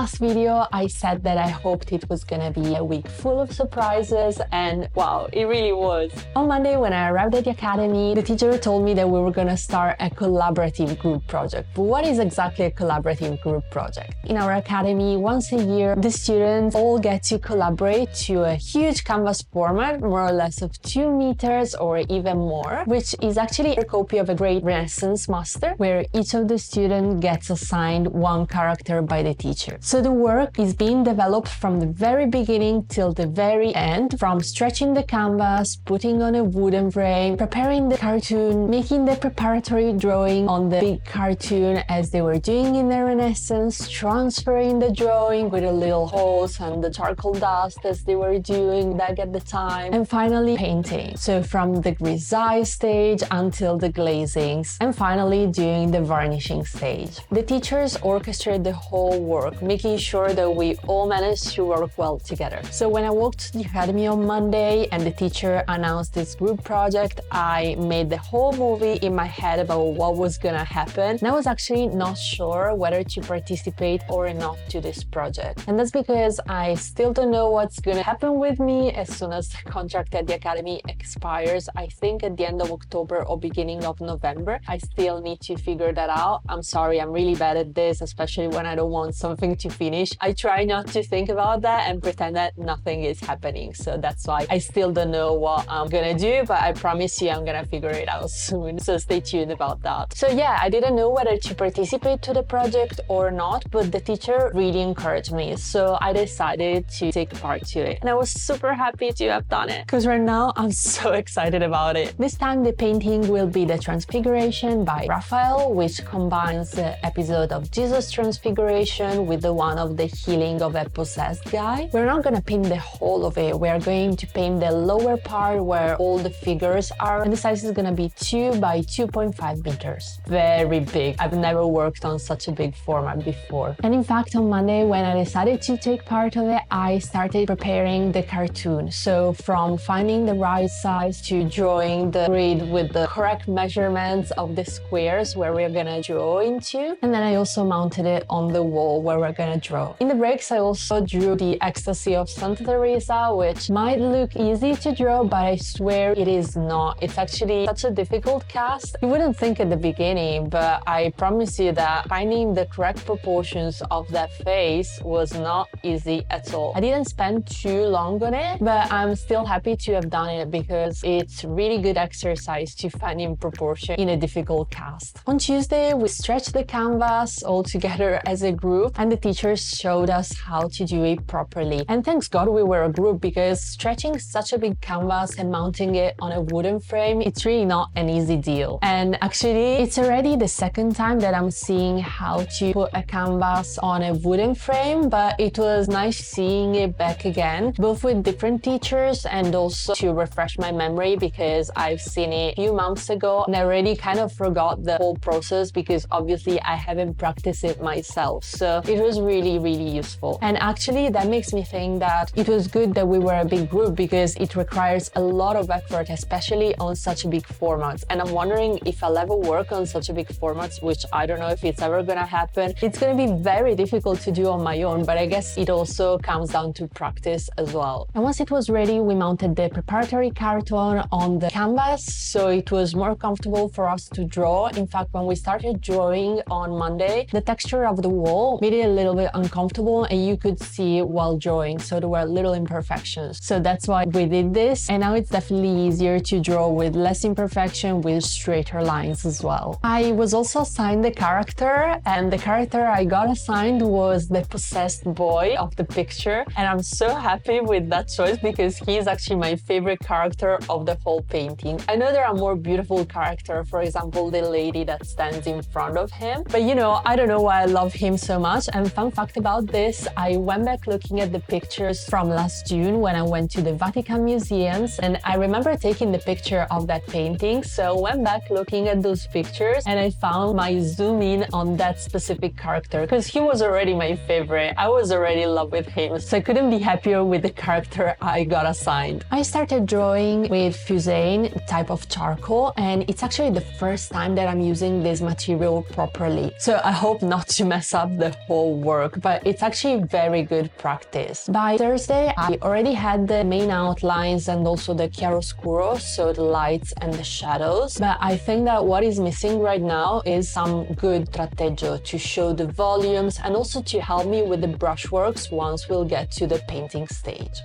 last video, I said that I hoped it was gonna be a week full of surprises, and wow, it really was. On Monday, when I arrived at the academy, the teacher told me that we were gonna start a collaborative group project. But what is exactly a collaborative group project? In our academy, once a year, the students all get to collaborate to a huge canvas format, more or less of 2 meters or even more, which is actually a copy of a great Renaissance master, where each of the students gets assigned one character by the teacher. So the work is being developed from the very beginning till the very end, from stretching the canvas, putting on a wooden frame, preparing the cartoon, making the preparatory drawing on the big cartoon as they were doing in the Renaissance, transferring the drawing with a little hose and the charcoal dust as they were doing back at the time, and finally painting. So from the grisaille stage until the glazings, and finally doing the varnishing stage. The teachers orchestrate the whole work, making sure that we all managed to work well together. So when I walked to the academy on Monday and the teacher announced this group project, I made the whole movie in my head about what was gonna happen, and I was actually not sure whether to participate or not to this project. And that's because I still don't know what's gonna happen with me as soon as the contract at the academy expires. I think at the end of October or beginning of November. I still need to figure that out. I'm sorry, I'm really bad at this, especially when I don't want something to finish. I try not to think about that and pretend that nothing is happening. So that's why I still don't know what I'm gonna do, but I promise you I'm gonna figure it out soon. So stay tuned about that. So yeah, I didn't know whether to participate to the project or not, but the teacher really encouraged me. So I decided to take part to it. And I was super happy to have done it, because right now I'm so excited about it. This time the painting will be the Transfiguration by Raphael, which combines the episode of Jesus' Transfiguration with the one of the healing of a possessed guy. We're not gonna paint the whole of it. We're going to paint the lower part where all the figures are, and the size is gonna be 2 by 2.5 meters. Very big. I've never worked on such a big format before. And in fact, on Monday, when I decided to take part of it, I started preparing the cartoon. So from finding the right size to drawing the grid with the correct measurements of the squares where we're gonna draw into. And then I also mounted it on the wall where we're gonna draw. In the breaks, I also drew the Ecstasy of Santa Teresa, which might look easy to draw, but I swear it is not. It's actually such a difficult cast. You wouldn't think at the beginning, but I promise you that finding the correct proportions of that face was not easy at all. I didn't spend too long on it, but I'm still happy to have done it because it's really good exercise to find in proportion in a difficult cast. On Tuesday, we stretched the canvas all together as a group, and the teachers showed us how to do it properly. And thanks God we were a group, because stretching such a big canvas and mounting it on a wooden frame, it's really not an easy deal. And actually, it's already the second time that I'm seeing how to put a canvas on a wooden frame, but it was nice seeing it back again, both with different teachers and also to refresh my memory, because I've seen it a few months ago and I already kind of forgot the whole process because obviously I haven't practiced it myself. So it was really, really useful. And actually that makes me think that it was good that we were a big group, because it requires a lot of effort, especially on such big formats. And I'm wondering if I'll ever work on such a big formats, which I don't know if it's ever gonna happen. It's gonna be very difficult to do on my own, but I guess it also comes down to practice as well. And once it was ready, we mounted the preparatory carton on the canvas, so it was more comfortable for us to draw. In fact, when we started drawing on Monday, the texture of the wall made it a little bit uncomfortable and you could see it while drawing, so there were little imperfections. So that's why we did this, and now it's definitely easier to draw with less imperfection, with straighter lines as well. I was also assigned the character, and the character I got assigned was the possessed boy of the picture, and I'm so happy with that choice because he's actually my favorite character of the whole painting. I know there are more beautiful characters, for example the lady that stands in front of him, but you know, I don't know why I love him so much. And fun fact about this, I went back looking at the pictures from last June when I went to the Vatican museums, and I remember taking the picture of that painting, so I went back looking at those pictures and I found my zoom in on that specific character because he was already my favorite. I was already in love with him, so I couldn't be happier with the character I got assigned. I started drawing with fusane type of charcoal, and it's actually the first time that I'm using this material properly, so I hope not to mess up the whole work work, but it's actually very good practice. By Thursday, I already had the main outlines and also the chiaroscuro, so the lights and the shadows. But I think that what is missing right now is some good tratteggio to show the volumes and also to help me with the brushworks once we'll get to the painting stage.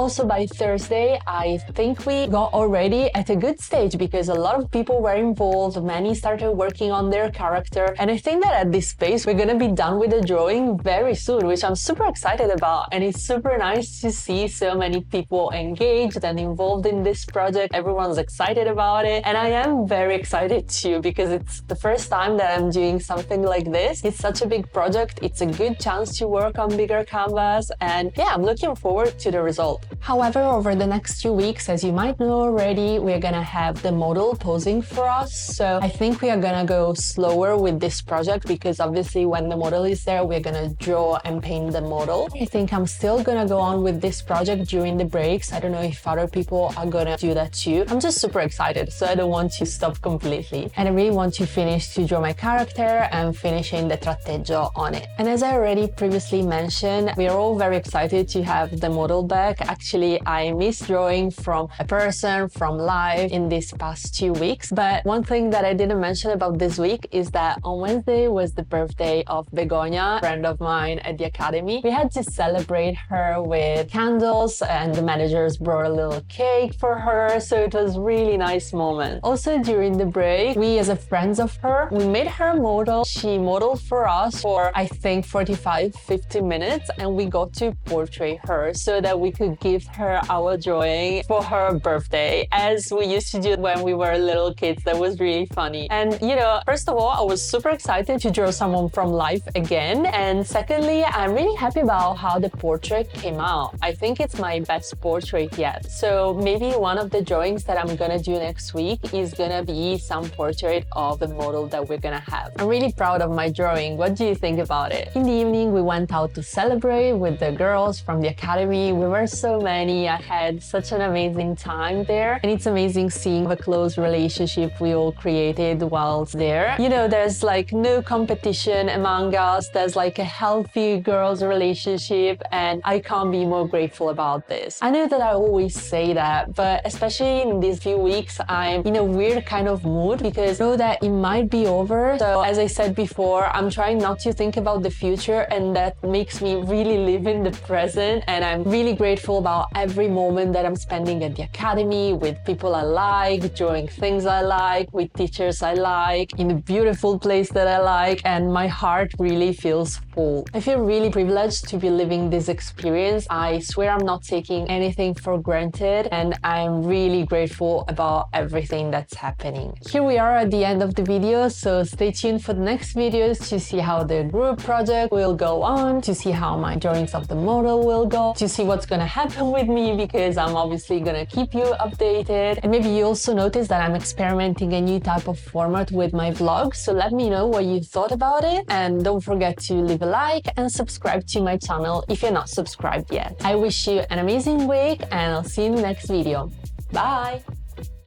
Also by Thursday, I think we got already at a good stage because a lot of people were involved, many started working on their character, and I think that at this pace we're gonna be done with the drawing very soon, which I'm super excited about, and it's super nice to see so many people engaged and involved in this project. Everyone's excited about it, and I am very excited too because it's the first time that I'm doing something like this. It's such a big project, it's a good chance to work on bigger canvas, and yeah, I'm looking forward to the result. However, over the next 2 weeks, as you might know already, we're gonna have the model posing for us, so I think we are gonna go slower with this project because obviously when the model is there, we're gonna draw and paint the model. I think I'm still gonna go on with this project during the breaks. I don't know if other people are gonna do that too. I'm just super excited, so I don't want to stop completely. And I really want to finish to draw my character and finishing the tratteggio on it. And as I already previously mentioned, we are all very excited to have the model back. Actually, I missed drawing from a person, from live in these past 2 weeks. But one thing that I didn't mention about this week is that on Wednesday was the birthday of Begoña, a friend of mine at the academy. We had to celebrate her with candles and the managers brought a little cake for her, so it was a really nice moment. Also during the break, we as a friends of her, we made her model. She modeled for us for I think 45-50 minutes, and we got to portray her so that we could give her our drawing for her birthday as we used to do when we were little kids. That was really funny. And first of all, I was super excited to draw someone from life again, and secondly, I'm really happy about how the portrait came out. I think it's my best portrait yet. So maybe one of the drawings that I'm gonna do next week is gonna be some portrait of the model that we're gonna have. I'm really proud of my drawing. What do you think about it? In the evening, we went out to celebrate with the girls from the academy. We were so many. I had such an amazing time there, and it's amazing seeing the close relationship we all created whilst there. There's like no competition among us. There's like a healthy girls relationship, and I can't be more grateful about this. I know that I always say that, but especially in these few weeks, I'm in a weird kind of mood because I know that it might be over. So as I said before, I'm trying not to think about the future, and that makes me really live in the present. And I'm really grateful about every moment that I'm spending at the academy with people I like, drawing things I like, with teachers I like, in a beautiful place that I like, and my heart really feels full. I feel really privileged to be living this experience. I swear I'm not taking anything for granted, and I'm really grateful about everything that's happening. Here we are at the end of the video, so stay tuned for the next videos to see how the group project will go on, to see how my drawings of the model will go, to see what's gonna happen with me, because I'm obviously gonna keep you updated. And maybe you also noticed that I'm experimenting a new type of format with my vlog, so let me know what you thought about it, and don't forget to leave a like and subscribe to my channel if you're not subscribed yet. I wish you an amazing week, and I'll see you in the next video. Bye!